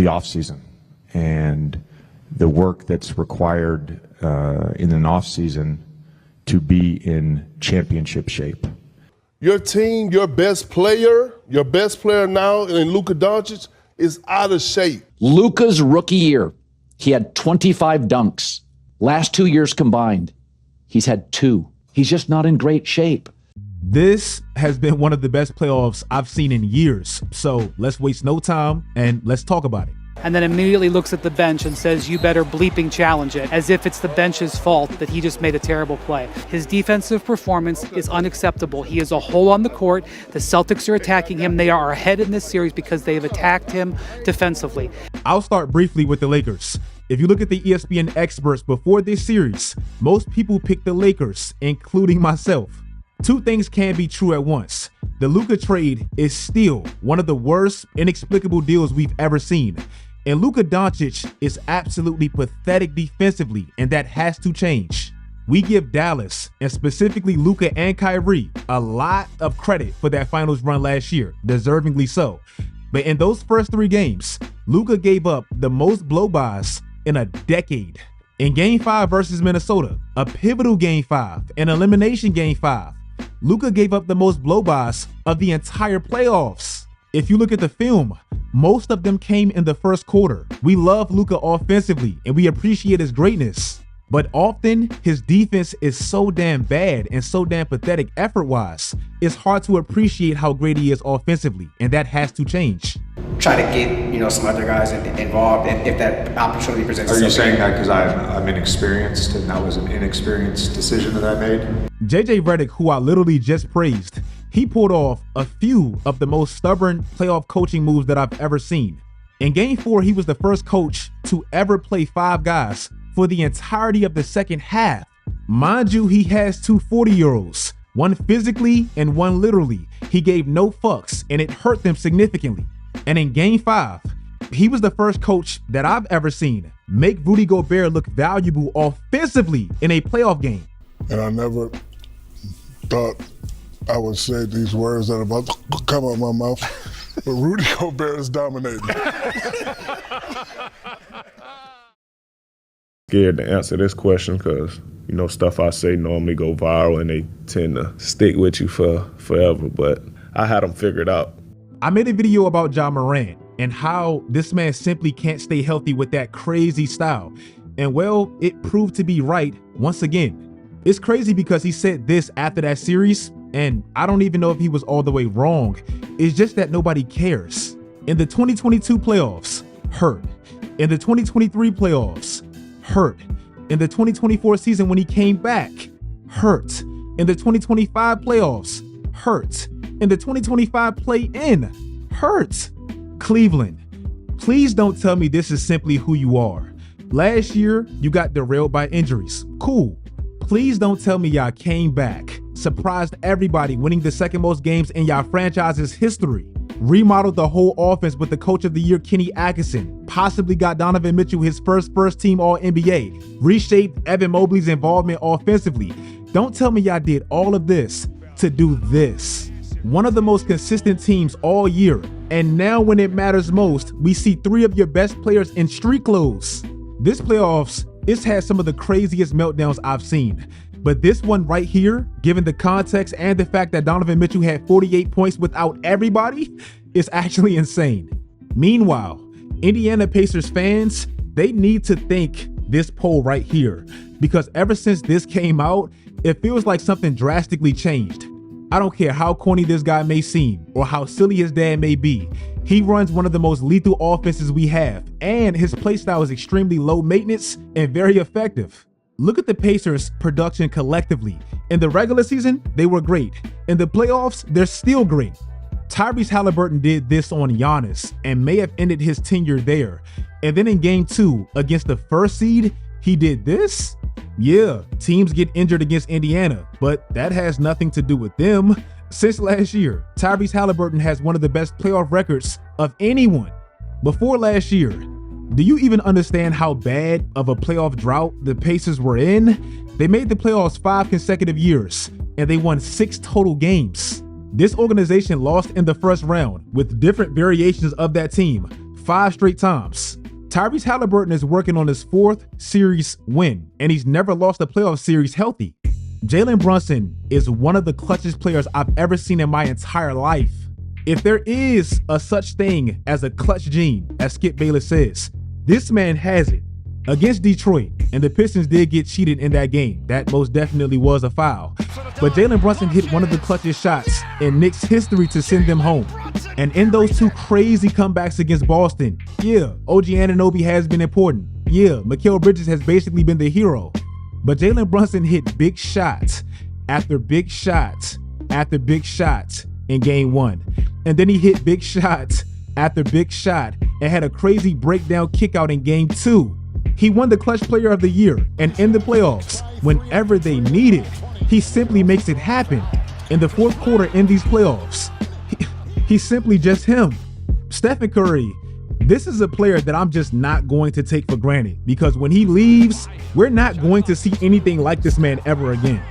the offseason and the work that's required in an offseason to be in championship shape. Your team, your best player now in Luka Doncic is out of shape. Luka's rookie year, he had 25 dunks. Last 2 years combined, he's had 2. He's just not in great shape. This has been one of the best playoffs I've seen in years. So let's waste no time and let's talk about it. And then immediately looks at the bench and says, you better bleeping challenge it, as if it's the bench's fault that he just made a terrible play. His defensive performance is unacceptable. He is a hole on the court. The Celtics are attacking him. They are ahead in this series because they have attacked him defensively. I'll start briefly with the Lakers. If you look at the ESPN experts before this series, most people picked the Lakers, including myself. 2 things can be true at once. The Luka trade is still one of the worst, inexplicable deals we've ever seen. And Luka Doncic is absolutely pathetic defensively, and that has to change. We give Dallas, and specifically Luka and Kyrie, a lot of credit for that finals run last year, deservingly so. But in those first 3 games, Luka gave up the most blow-bys in a decade. In Game 5 versus Minnesota, a pivotal Game 5, an elimination Game 5, Luka gave up the most blow-bys of the entire playoffs. If you look at the film, most of them came in the first quarter. We love Luka offensively and we appreciate his greatness, but often his defense is so damn bad and so damn pathetic effort-wise, it's hard to appreciate how great he is offensively, and that has to change. Try to get, some other guys involved if that opportunity presents itself. Are you saying that because I'm inexperienced and that was an inexperienced decision that I made? JJ Redick, who I literally just praised, he pulled off a few of the most stubborn playoff coaching moves that I've ever seen. In Game 4, he was the first coach to ever play 5 guys for the entirety of the second half. Mind you, he has 2 40-year-olds, one physically and one literally. He gave no fucks and it hurt them significantly. And in Game 5, he was the first coach that I've ever seen make Rudy Gobert look valuable offensively in a playoff game. And I never thought I would say these words that are about to come out of my mouth, but Rudy Gobert is dominating. Scared to answer this question because, stuff I say normally go viral and they tend to stick with you for forever, but I had them figured out. I made a video about Ja Morant and how this man simply can't stay healthy with that crazy style. And well, it proved to be right once again. It's crazy because he said this after that series, and I don't even know if he was all the way wrong. It's just that nobody cares. In the 2022 playoffs, hurt. In the 2023 playoffs, hurt. In the 2024 season when he came back, hurt. In the 2025 playoffs, hurt. In the 2025 play-in, hurt. Cleveland, please don't tell me this is simply who you are. Last year, you got derailed by injuries. Cool. Please don't tell me y'all came back, surprised everybody, winning the second most games in y'all franchise's history, remodeled the whole offense with the Coach of the Year Kenny Atkinson, possibly got Donovan Mitchell his first team All-NBA, reshaped Evan Mobley's involvement offensively. Don't tell me y'all did all of this to do this. One of the most consistent teams all year, and now when it matters most, we see 3 of your best players in street clothes. This playoffs, it's had some of the craziest meltdowns I've seen. But this one right here, given the context and the fact that Donovan Mitchell had 48 points without everybody, is actually insane. Meanwhile, Indiana Pacers fans, they need to think this poll right here, because ever since this came out, it feels like something drastically changed. I don't care how corny this guy may seem or how silly his dad may be. He runs one of the most lethal offenses we have, and his playstyle is extremely low maintenance and very effective. Look at the Pacers' production collectively. In the regular season, they were great. In the playoffs, they're still great. Tyrese Halliburton did this on Giannis and may have ended his tenure there. And then in Game 2 against the first seed, he did this? Yeah, teams get injured against Indiana, but that has nothing to do with them. Since last year, Tyrese Halliburton has one of the best playoff records of anyone. Before last year, do you even understand how bad of a playoff drought the Pacers were in? They made the playoffs 5 consecutive years, and they won 6 total games. This organization lost in the first round with different variations of that team 5 straight times. Tyrese Halliburton is working on his 4th series win, and he's never lost a playoff series healthy. Jalen Brunson is one of the clutchest players I've ever seen in my entire life. If there is a such thing as a clutch gene, as Skip Bayless says, this man has it. Against Detroit, and the Pistons did get cheated in that game. That most definitely was a foul. But Jalen Brunson hit one of the clutchest shots in Knicks history to send them home. And in those 2 crazy comebacks against Boston, yeah, OG Anunoby has been important. Yeah, Mikal Bridges has basically been the hero. But Jalen Brunson hit big shots after big shots after big shots in game 1. And then he hit big shots after big shot and had a crazy breakdown kickout in game 2. He won the clutch player of the year, and in the playoffs, whenever they need it, he simply makes it happen. In the 4th quarter in these playoffs, he's simply just him. Stephen Curry, this is a player that I'm just not going to take for granted, because when he leaves, we're not going to see anything like this man ever again.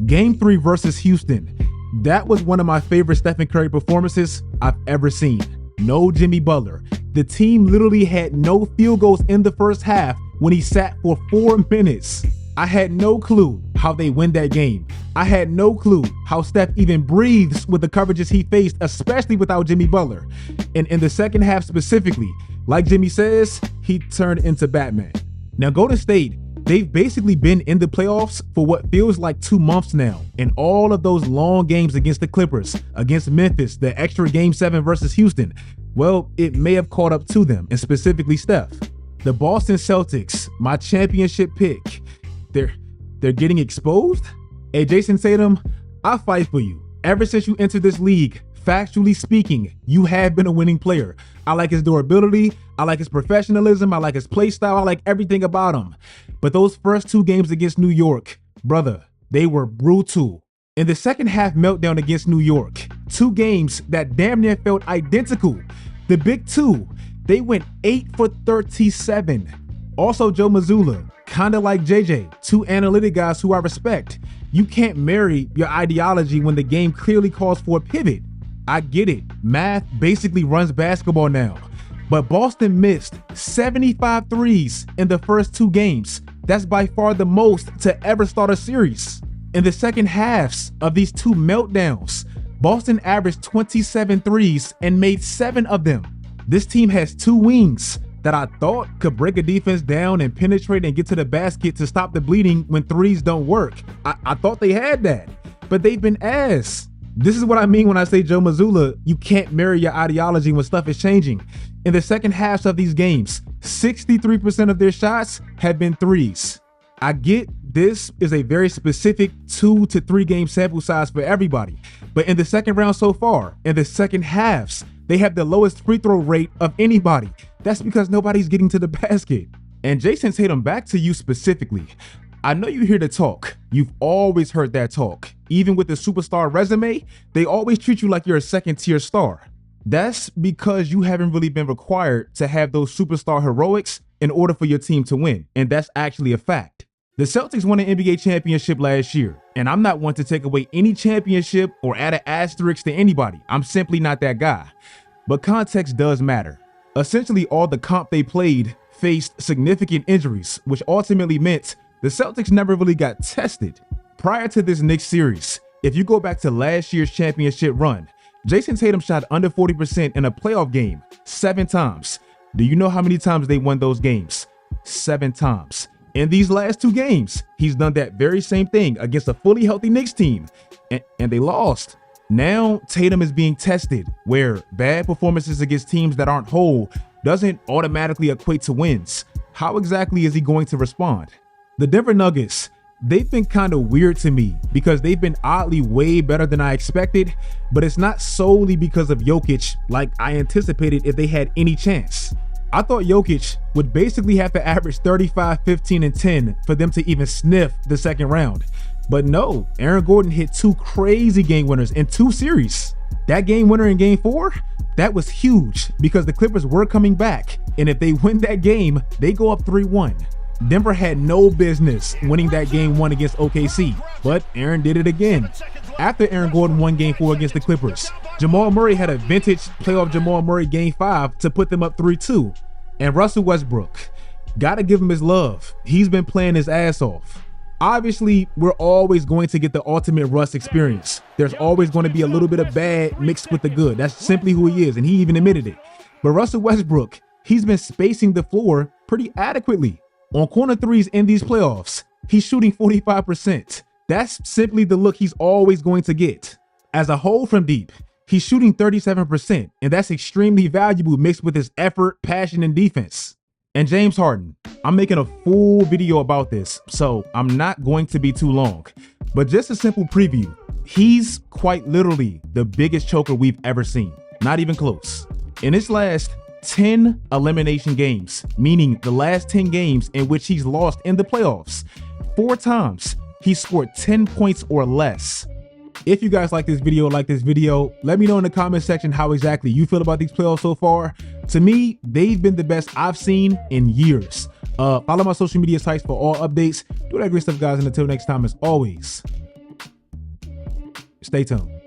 Game 3 versus Houston, that was one of my favorite Stephen Curry performances I've ever seen. No Jimmy Butler. The team literally had no field goals in the first half when he sat for 4 minutes. I had no clue how they win that game. I had no clue how Steph even breathes with the coverages he faced, especially without Jimmy Butler. And in the second half specifically, like Jimmy says, he turned into Batman. Now Golden State, they've basically been in the playoffs for what feels like 2 months now. And all of those long games against the Clippers, against Memphis, the extra game 7 versus Houston, well, it may have caught up to them, and specifically Steph. The Boston Celtics, my championship pick, they're getting exposed? Hey, Jason Tatum, I fight for you. Ever since you entered this league, factually speaking, you have been a winning player. I like his durability, I like his professionalism, I like his play style, I like everything about him. But those first 2 games against New York, brother, they were brutal. In the second half meltdown against New York, 2 games that damn near felt identical. The big 2, they went 8 for 37. Also, Joe Mazzulla, kinda like JJ, 2 analytic guys who I respect. You can't marry your ideology when the game clearly calls for a pivot. I get it, math basically runs basketball now. But Boston missed 75 threes in the first 2 games. That's by far the most to ever start a series. In the second halves of these 2 meltdowns, Boston averaged 27 threes and made 7 of them. This team has 2 wings that I thought could break a defense down and penetrate and get to the basket to stop the bleeding when threes don't work. I thought they had that, but they've been ass. This is what I mean when I say Joe Mazzulla, you can't marry your ideology when stuff is changing. In the second halves of these games, 63% of their shots have been threes. I get this is a very specific 2 to 3 game sample size for everybody, but in the second round so far, in the second halves, they have the lowest free throw rate of anybody. That's because nobody's getting to the basket. And Jason Tatum, back to you specifically. I know you hear the talk. You've always heard that talk. Even with the superstar resume, they always treat you like you're a second-tier star. That's because you haven't really been required to have those superstar heroics in order for your team to win. And that's actually a fact. The Celtics won an NBA championship last year, and I'm not one to take away any championship or add an asterisk to anybody. I'm simply not that guy. But context does matter. Essentially, all the comp they played faced significant injuries, which ultimately meant the Celtics never really got tested. Prior to this Knicks series, if you go back to last year's championship run, Jason Tatum shot under 40% in a playoff game 7 times. Do you know how many times they won those games? 7 times. In these last 2 games, he's done that very same thing against a fully healthy Knicks team, and they lost. Now, Tatum is being tested, where bad performances against teams that aren't whole doesn't automatically equate to wins. How exactly is he going to respond? The Denver Nuggets, they've been kind of weird to me because they've been oddly way better than I expected, but it's not solely because of Jokic like I anticipated if they had any chance. I thought Jokic would basically have to average 35, 15, and 10 for them to even sniff the second round. But no, Aaron Gordon hit 2 crazy game winners in 2 series. That game winner in game 4, that was huge because the Clippers were coming back. And if they win that game, they go up 3-1. Denver had no business winning that game 1 against OKC, but Aaron did it again. After Aaron Gordon won game 4 against the Clippers, Jamal Murray had a vintage playoff Jamal Murray game 5 to put them up 3-2. And Russell Westbrook, gotta give him his love. He's been playing his ass off. Obviously, we're always going to get the ultimate Russ experience. There's always going to be a little bit of bad mixed with the good. That's simply who he is, and he even admitted it. But Russell Westbrook, he's been spacing the floor pretty adequately. On corner threes in these playoffs, he's shooting 45%. That's simply the look he's always going to get. As a whole from deep, he's shooting 37%, and that's extremely valuable mixed with his effort, passion, and defense. And James Harden, I'm making a full video about this, so I'm not going to be too long. But just a simple preview, he's quite literally the biggest choker we've ever seen. Not even close. In his last 10 elimination games, meaning the last 10 games in which he's lost in the playoffs, 4 times he scored 10 points or less. If you guys like this video, let me know in the comment section how exactly you feel about these playoffs so far. To me, they've been the best I've seen in years. Follow my social media sites for all updates. Do that great stuff, guys. And until next time, as always, stay tuned.